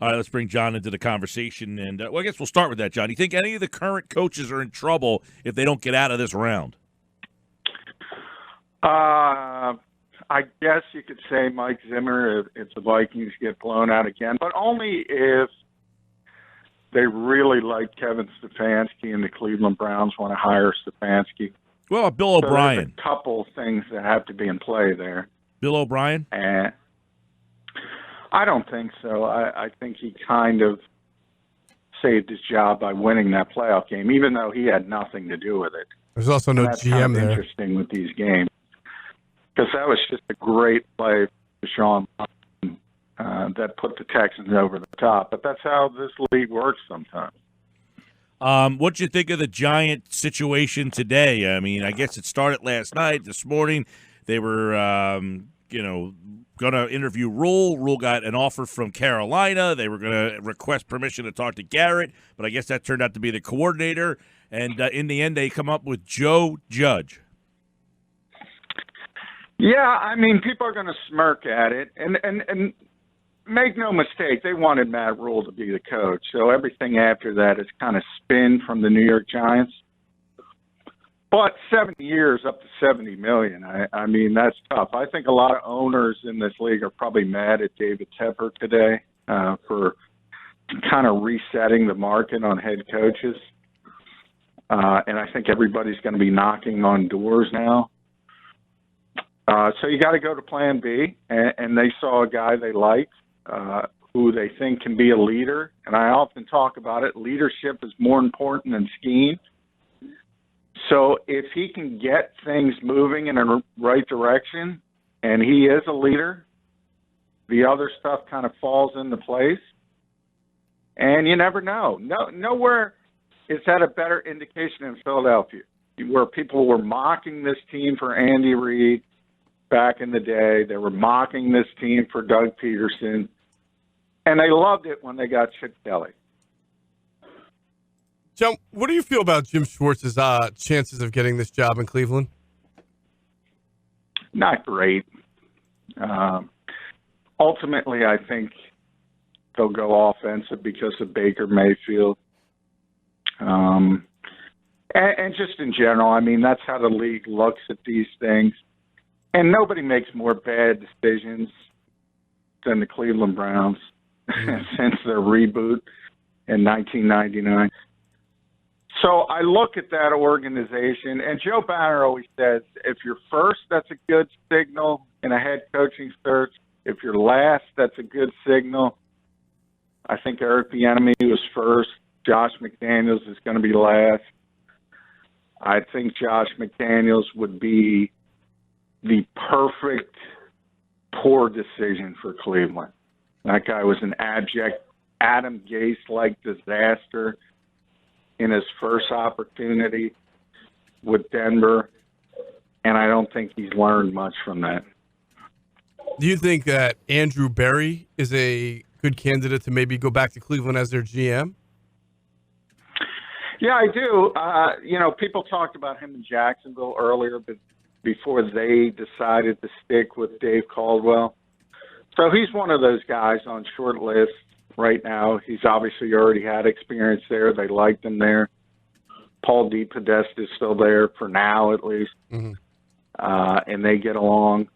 All right, let's bring John into the conversation. And I guess we'll start with that, John. Do you think any of the current coaches are in trouble if they don't get out of this round? I guess you could say Mike Zimmer if the Vikings get blown out again, but only if they really like Kevin Stefanski and the Cleveland Browns want to hire Stefanski. Well, Bill O'Brien. There's a couple things that have to be in play there. Bill O'Brien? And I don't think so. I think he kind of saved his job by winning that playoff game, even though he had nothing to do with it. There's also no that's GM kind of there. Interesting with these games because that was just a great play for Sean that put the Texans over the top. But that's how this league works sometimes. What'd you think of the Giant situation today? I mean, I guess it started last night. This morning, they were, going to interview Rule. Rule got an offer from Carolina. They were going to request permission to talk to Garrett, but I guess that turned out to be the coordinator. And in the end, they come up with Joe Judge. Yeah, I mean, people are going to smirk at it, and make no mistake, they wanted Matt Rule to be the coach. So everything after that is kind of spin from the New York Giants. But 70 years up to $70 million, I mean, that's tough. I think a lot of owners in this league are probably mad at David Tepper today for kind of resetting the market on head coaches. And I think everybody's going to be knocking on doors now. So you got to go to plan B, and they saw a guy they like, who they think can be a leader. And I often talk about it. Leadership is more important than scheme. So if he can get things moving in a right direction, and he is a leader, the other stuff kind of falls into place. And you never know. Nowhere is that a better indication in Philadelphia, where people were mocking this team for Andy Reid back in the day. They were mocking this team for Doug Peterson. And they loved it when they got Chip Kelly. John, what do you feel about Jim Schwartz's chances of getting this job in Cleveland? Not great. Ultimately, I think they'll go offensive because of Baker Mayfield. And just in general, I mean, that's how the league looks at these things. And nobody makes more bad decisions than the Cleveland Browns since their reboot in 1999. So I look at that organization, and Joe Banner always says, if you're first, that's a good signal in a head coaching search. If you're last, that's a good signal. I think Eric Bieniemy was first. Josh McDaniels is going to be last. I think Josh McDaniels would be the perfect poor decision for Cleveland. That guy was an abject Adam Gase-like disaster in his first opportunity with Denver, and I don't think he's learned much from that. Do you think that Andrew Berry is a good candidate to maybe go back to Cleveland as their GM? Yeah, I do. People talked about him in Jacksonville earlier, but before they decided to stick with Dave Caldwell. So he's one of those guys on short list right now. He's obviously already had experience there. They liked him there. Paul DePodesta is still there for now, at least. Mm-hmm. And they get along.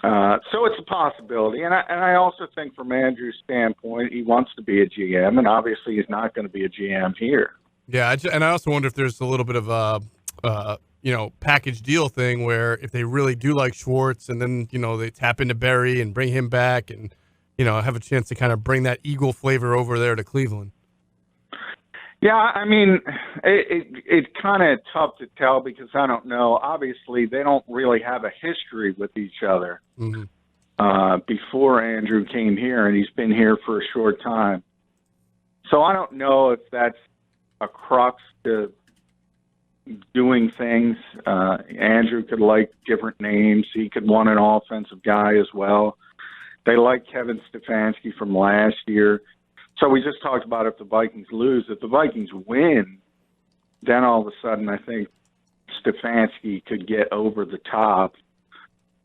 So it's a possibility. And I also think from Andrew's standpoint, he wants to be a GM, and obviously he's not going to be a GM here. Yeah, and I also wonder if there's a little bit of a package deal thing where if they really do like Schwartz and then, they tap into Berry and bring him back and, have a chance to kind of bring that Eagle flavor over there to Cleveland. Yeah, I mean, it's kind of tough to tell because I don't know. Obviously, they don't really have a history with each other before Andrew came here, and he's been here for a short time. So I don't know if that's a crux to doing things. Andrew could like different names. He could want an offensive guy as well. They like Kevin Stefanski from last year. So we just talked about if the Vikings lose. If the Vikings win, then all of a sudden I think Stefanski could get over the top,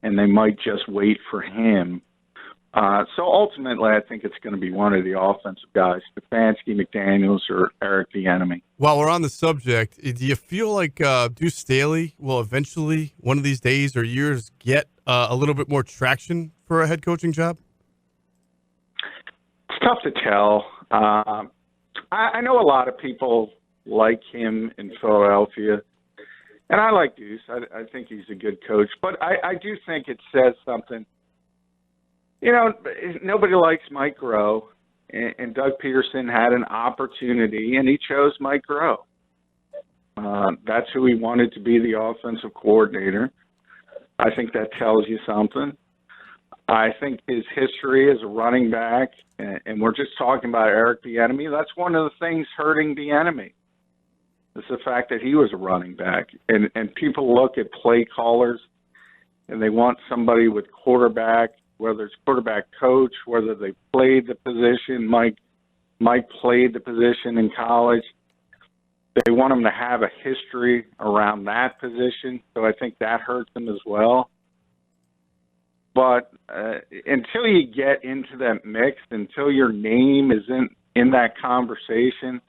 and they might just wait for him. So ultimately, I think it's going to be one of the offensive guys, Stefanski, McDaniels, or Eric Bieniemy. While we're on the subject, do you feel like Deuce Staley will eventually, one of these days or years, get a little bit more traction for a head coaching job? It's tough to tell. I know a lot of people like him in Philadelphia, and I like Deuce. I think he's a good coach, but I do think it says something. You know, nobody likes Mike Groh, and Doug Peterson had an opportunity, and he chose Mike Groh. That's who he wanted to be the offensive coordinator. I think that tells you something. I think his history as a running back, and we're just talking about Eric Bieniemy, that's one of the things hurting Bieniemy. It's the fact that he was a running back. And people look at play callers, and they want somebody with quarterback, whether it's quarterback coach, whether they played the position. Mike played the position in college. They want him to have a history around that position, so I think that hurts him as well. But until you get into that mix, until your name is in that conversation,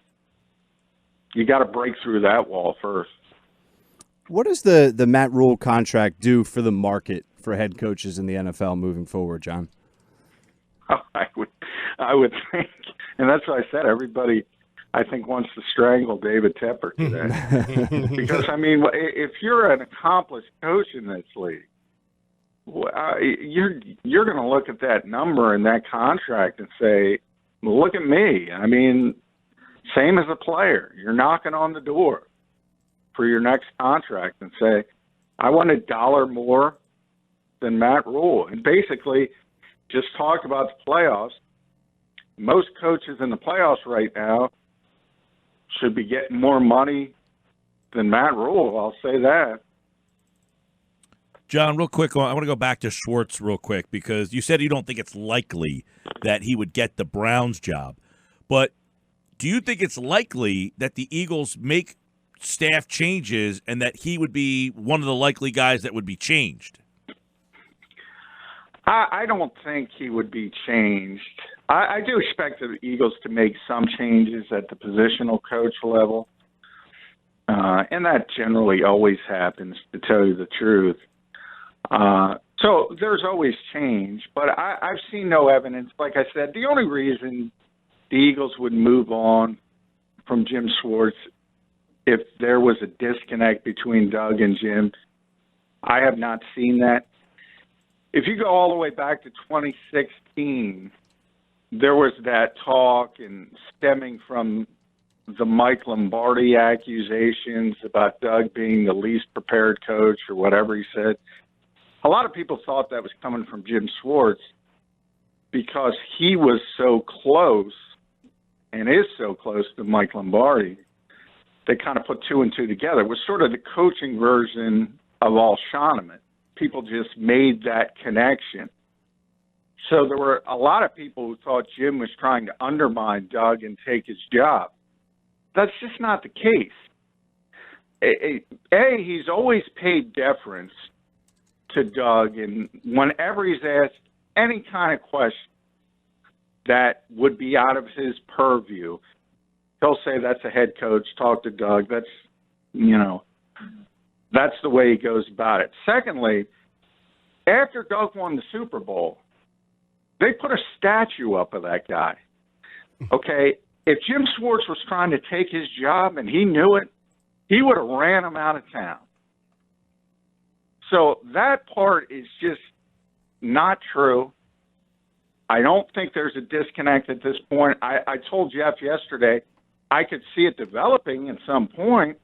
you got to break through that wall first. What does the Matt Rule contract do for the market for head coaches in the NFL moving forward, John? Oh, I would think, and that's what I said. Everybody, I think, wants to strangle David Tepper today. Because, I mean, if you're an accomplished coach in this league, you're going to look at that number and that contract and say, well, look at me. I mean, same as a player. You're knocking on the door for your next contract and say, I want $1 more than Matt Rule. And basically just talk about the playoffs. Most coaches in the playoffs right now should be getting more money than Matt Rule. I'll say that. John, real quick, I want to go back to Schwartz real quick because you said you don't think it's likely that he would get the Browns job. But do you think it's likely that the Eagles make staff changes and that he would be one of the likely guys that would be changed? I don't think he would be changed. I do expect the Eagles to make some changes at the positional coach level. And that generally always happens, to tell you the truth. So there's always change, but I've seen no evidence. Like I said, the only reason the Eagles would move on from Jim Schwartz if there was a disconnect between Doug and Jim, I have not seen that. If you go all the way back to 2016, there was that talk and stemming from the Mike Lombardi accusations about Doug being the least prepared coach or whatever he said. A lot of people thought that was coming from Jim Schwartz because he was so close and is so close to Mike Lombardi. They kind of put two and two together. It was sort of the coaching version of Al Shanahan. People just made that connection. So there were a lot of people who thought Jim was trying to undermine Doug and take his job. That's just not the case. He's always paid deference to Doug, and whenever he's asked any kind of question that would be out of his purview, he'll say, that's a head coach, talk to Doug. That's, that's the way he goes about it. Secondly, after Doug won the Super Bowl, they put a statue up of that guy. Okay, if Jim Schwartz was trying to take his job and he knew it, he would have ran him out of town. So that part is just not true. I don't think there's a disconnect at this point. I told Jeff yesterday I could see it developing at some point,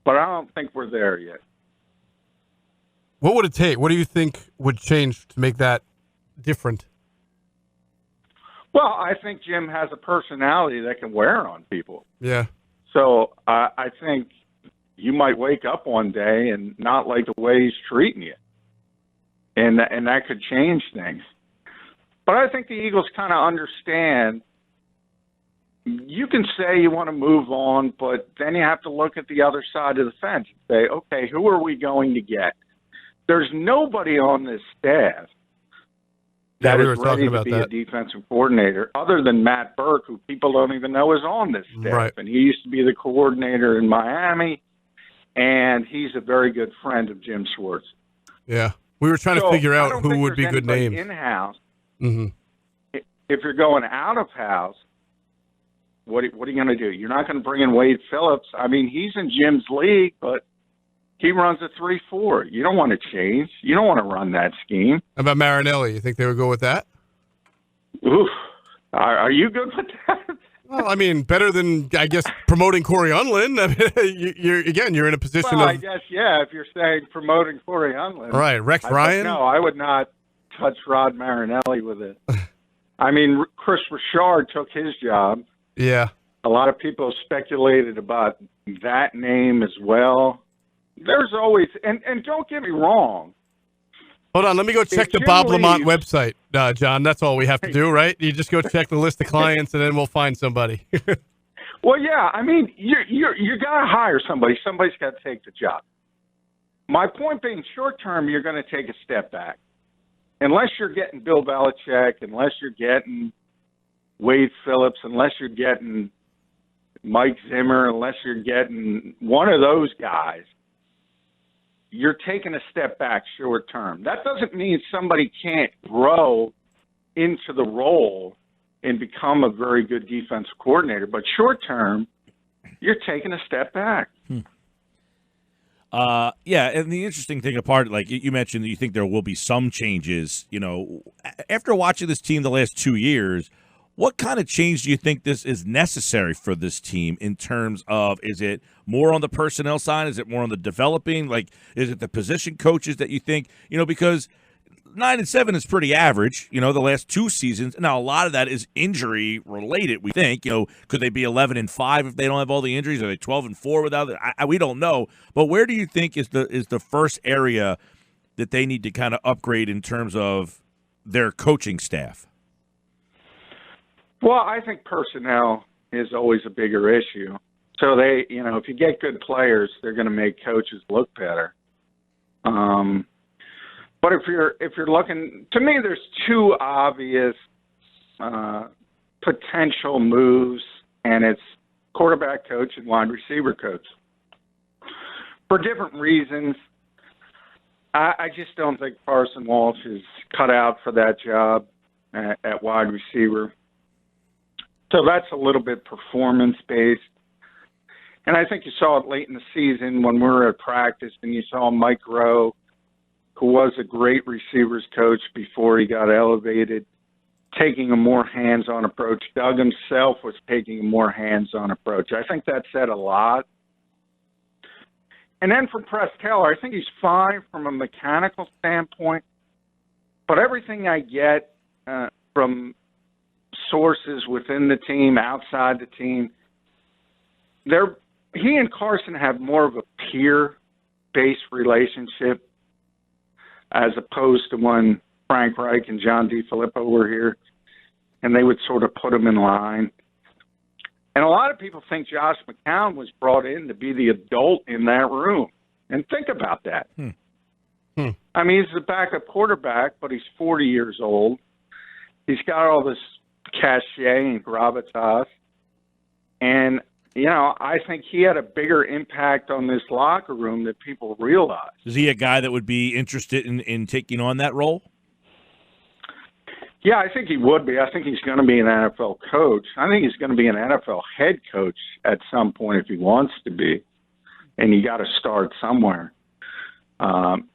but I don't think we're there yet. What would it take? What do you think would change to make that different? Well, I think Jim has a personality that can wear on people. Yeah. So I think you might wake up one day and not like the way he's treating you. And that could change things. But I think the Eagles kind of understand you can say you want to move on, but then you have to look at the other side of the fence and say, okay, who are we going to get? There's nobody on this staff that we is were talking ready about to be that. a defensive coordinator, other than Matt Burke, who people don't even know is on this staff. Right. And he used to be the coordinator in Miami, and he's a very good friend of Jim Schwartz. Yeah. We were trying to figure out who would be good names. In-house. Mm-hmm. If you're going out of house, what are you going to do? You're not going to bring in Wade Phillips. I mean, he's in Jim's league, but he runs a 3-4. You don't want to change. You don't want to run that scheme. How about Marinelli? You think they would go with that? Oof. Are you good with that? Well, I mean, better than, I guess, promoting Corey Unlin. I mean, you're in a position Well, of... I guess, yeah, if you're saying promoting Corey Unlin. Right, Rex Ryan? No, I would not touch Rod Marinelli with it. I mean, Chris Richard took his job. Yeah. A lot of people speculated about that name as well. There's always, and don't get me wrong. Hold on, let me go check the Jim Bob Lamont leaves- website, John. That's all we have to do, right? You just go check the list of clients, and then we'll find somebody. Well, yeah, I mean, you got to hire somebody. Somebody's got to take the job. My point being, short term, you're going to take a step back. Unless you're getting Bill Belichick, unless you're getting Wade Phillips, unless you're getting Mike Zimmer, unless you're getting one of those guys, you're taking a step back short term. That doesn't mean somebody can't grow into the role and become a very good defensive coordinator. But short term, you're taking a step back. Yeah, and the interesting thing apart, like you mentioned, that you think there will be some changes. You know, after watching this team the last 2 years, what kind of change do you think this is necessary for this team in terms of, is it more on the personnel side? Is it more on the developing? Like, is it the position coaches that you think, you know, because 9-7 is pretty average, you know, the last 2 seasons. Now, a lot of that is injury related, we think. You know, could they be 11-5 if they don't have all the injuries? Are they 12-4 without it? We don't know. But where do you think is the first area that they need to kind of upgrade in terms of their coaching staff? Well, I think personnel is always a bigger issue. So they, you know, if you get good players, they're going to make coaches look better. But if you're looking, to me, there's 2 obvious potential moves, and it's quarterback coach and wide receiver coach. For different reasons, I just don't think Carson Walsh is cut out for that job at wide receiver. So that's a little bit performance-based. And I think you saw it late in the season when we were at practice, and you saw Mike Rowe, who was a great receivers coach before he got elevated, taking a more hands-on approach. Doug himself was taking a more hands-on approach. I think that said a lot. And then for Press Taylor, I think he's fine from a mechanical standpoint, but everything I get from sources within the team, outside the team, he and Carson have more of a peer-based relationship as opposed to when Frank Reich and John DeFilippo were here, and they would sort of put them in line. And a lot of people think Josh McCown was brought in to be the adult in that room. And think about that. I mean, he's a backup quarterback, but he's 40 years old. He's got all this cachet and gravitas. And, you know, I think he had a bigger impact on this locker room than people realize. Is he a guy that would be interested in taking on that role? Yeah, I think he would be. I think he's going to be an NFL coach. I think he's going to be an NFL head coach at some point if he wants to be. And you got to start somewhere.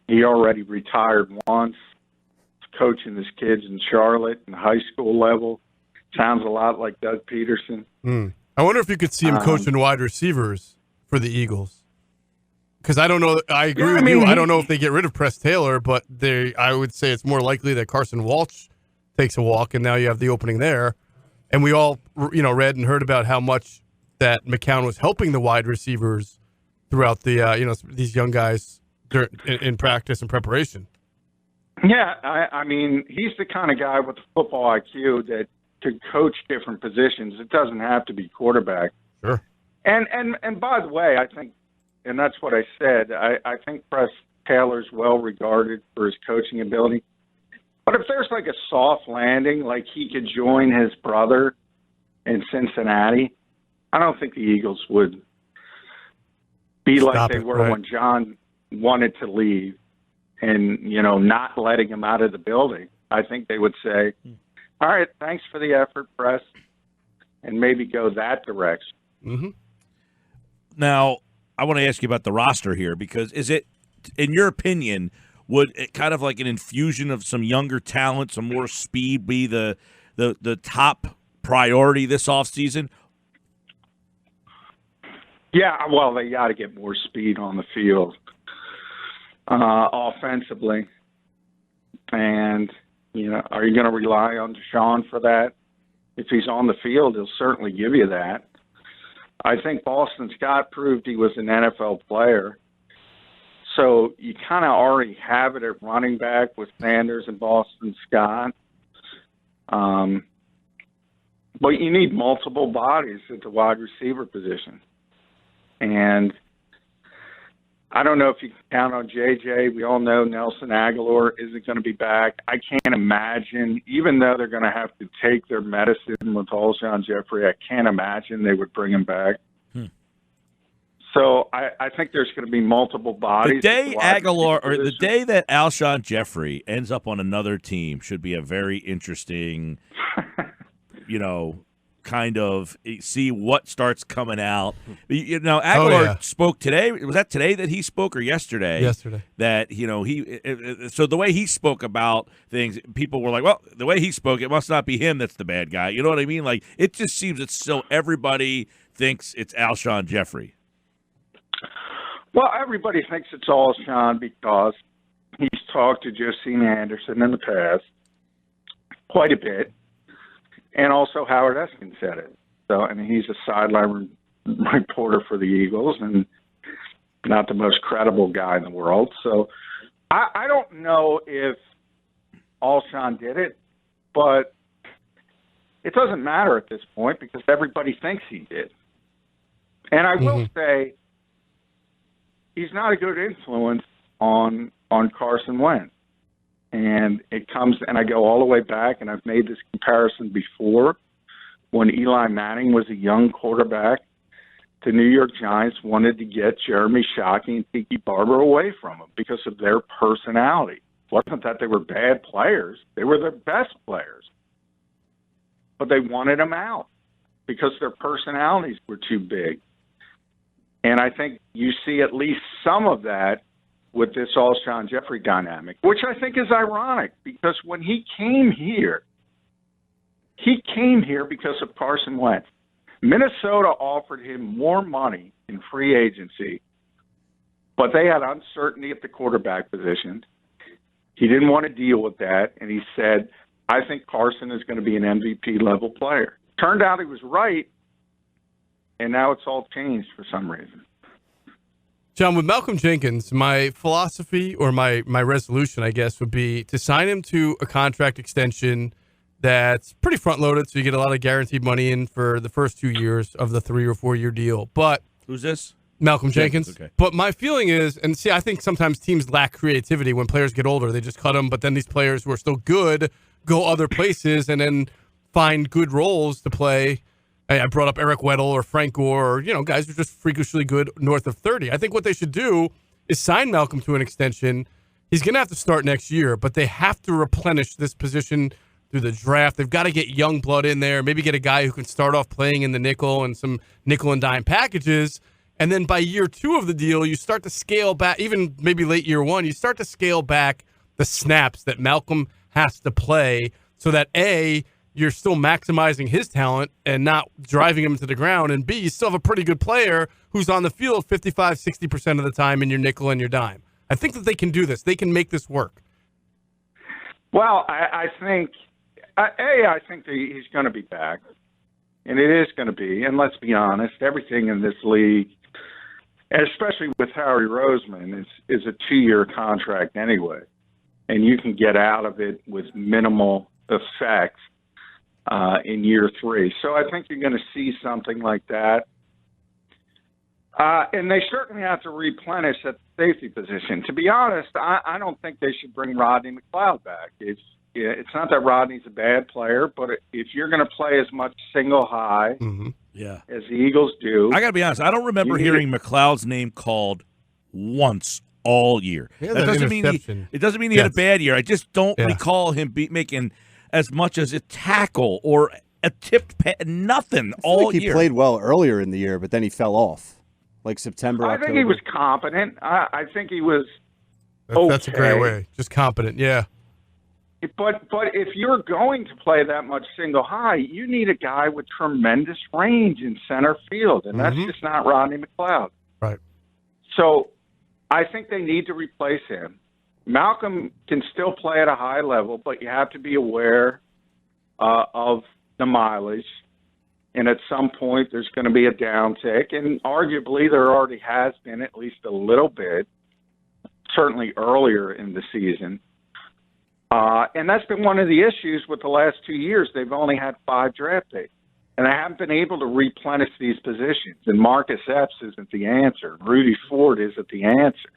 He already retired once, coaching his kids in Charlotte in high school level. Sounds a lot like Doug Peterson. I wonder if you could see him coaching wide receivers for the Eagles. Because I don't know. I agree with you. I don't know if they get rid of Press Taylor, but I would say it's more likely that Carson Walsh takes a walk, and now you have the opening there. And we all, you know, read and heard about how much that McCown was helping the wide receivers throughout the, you know, these young guys in practice and preparation. Yeah, I mean, he's the kind of guy with the football IQ that could coach different positions. It doesn't have to be quarterback. Sure. And by the way, I think, and that's what I said, I think Press Taylor's well regarded for his coaching ability. But if there's like a soft landing, like he could join his brother in Cincinnati, I don't think the Eagles would be like they were when John wanted to leave and, not letting him out of the building. I think they would say, all right, thanks for the effort, press, and maybe go that direction. Mm-hmm. Now, I want to ask you about the roster here, because is it, in your opinion, would it kind of like an infusion of some younger talent, some more speed be the top priority this offseason? Yeah, well, they got to get more speed on the field offensively. And, are you going to rely on Deshaun for that? If he's on the field, he'll certainly give you that. I think Boston Scott proved he was an NFL player. So you kind of already have it at running back with Sanders and Boston Scott. But you need multiple bodies at the wide receiver position. And I don't know if you can count on JJ. We all know Nelson Aguilar isn't going to be back. I can't imagine, even though they're going to have to take their medicine with Alshon Jeffrey, I can't imagine they would bring him back. So I think there's going to be multiple bodies. The day Aguilar, or the day that Alshon Jeffrey ends up on another team, should be a very interesting, kind of see what starts coming out. Aguilar spoke today. Was that today that he spoke, or yesterday? Yesterday. That so the way he spoke about things, people were like, well, the way he spoke, it must not be him that's the bad guy. You know what I mean? Like, it just seems it's still everybody thinks it's Alshon Jeffrey. Well, everybody thinks it's Alshon because he's talked to Josina Anderson in the past quite a bit. And also Howard Eskin said it. So, he's a sideline reporter for the Eagles and not the most credible guy in the world. So I don't know if Alshon did it, but it doesn't matter at this point because everybody thinks he did. And I will say he's not a good influence on Carson Wentz. And it comes, and I go all the way back, and I've made this comparison before. When Eli Manning was a young quarterback, the New York Giants wanted to get Jeremy Shockey and Tiki Barber away from him because of their personality. It wasn't that they were bad players. They were their best players. But they wanted them out because their personalities were too big. And I think you see at least some of that with this Alshon Jeffrey dynamic, which I think is ironic because when he came here because of Carson Wentz. Minnesota offered him more money in free agency, but they had uncertainty at the quarterback position. He didn't want to deal with that, and he said, I think Carson is going to be an MVP-level player. Turned out he was right, and now it's all changed for some reason. John, with Malcolm Jenkins, my philosophy or my resolution, I guess, would be to sign him to a contract extension that's pretty front-loaded, so you get a lot of guaranteed money in for the first 2 years of the 3 or 4 year deal. But who's this? Malcolm Jenkins. Okay. But my feeling is, and see, I think sometimes teams lack creativity when players get older. They just cut them, but then these players who are still good go other places and then find good roles to play. I brought up Eric Weddle or Frank Gore or, guys who are just freakishly good north of 30. I think what they should do is sign Malcolm to an extension. He's going to have to start next year, but they have to replenish this position through the draft. They've got to get young blood in there, maybe get a guy who can start off playing in the nickel and some nickel and dime packages. And then by year 2 of the deal, you start to scale back, even maybe late year 1, you start to scale back the snaps that Malcolm has to play so that A, you're still maximizing his talent and not driving him to the ground, and B, you still have a pretty good player who's on the field 55, 60% of the time in your nickel and your dime. I think that they can do this. They can make this work. Well, I think that he's going to be back, and it is going to be, and let's be honest, everything in this league, especially with Howie Roseman, is a 2-year contract anyway, and you can get out of it with minimal effects in year 3. So I think you're going to see something like that. And they certainly have to replenish at the safety position. To be honest, I don't think they should bring Rodney McLeod back. If It's not that Rodney's a bad player, but if you're going to play as much single high Yeah. as the Eagles do, I got to be honest. I don't remember hearing McLeod's name called once all year. Yeah, that doesn't mean he had a bad year. I just don't recall him making as much as a tackle or a tipped nothing all year. He played well earlier in the year, but then he fell off, like September. I think he was competent. I think he was. That's a great way. Just competent, yeah. But if you're going to play that much single high, you need a guy with tremendous range in center field, and that's just not Rodney McLeod. Right. So I think they need to replace him. Malcolm can still play at a high level, but you have to be aware of the mileage. And at some point, there's going to be a downtick, and arguably there already has been at least a little bit, certainly earlier in the season. And that's been one of the issues with the last 2 years. They've only had 5 draft picks, and they haven't been able to replenish these positions. And Marcus Epps isn't the answer. Rudy Ford isn't the answer.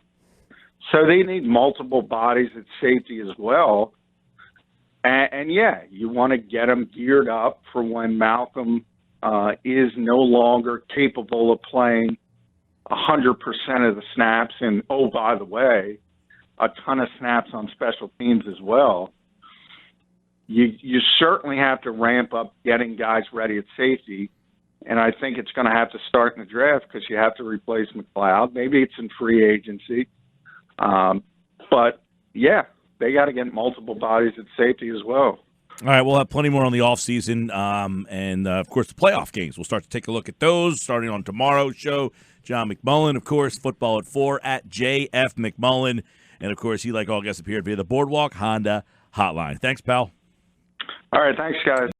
So they need multiple bodies at safety as well. And yeah, you want to get them geared up for when Malcolm is no longer capable of playing 100% of the snaps. And, oh, by the way, a ton of snaps on special teams as well. You certainly have to ramp up getting guys ready at safety, and I think it's going to have to start in the draft because you have to replace McLeod. Maybe it's in free agency. But, yeah, they got to get multiple bodies at safety as well. All right, we'll have plenty more on the offseason and, of course, the playoff games. We'll start to take a look at those starting on tomorrow's show. John McMullen, of course, Football at 4 at JF McMullen. And, of course, he, like all guests, appeared via the Boardwalk Honda Hotline. Thanks, pal. All right, thanks, guys.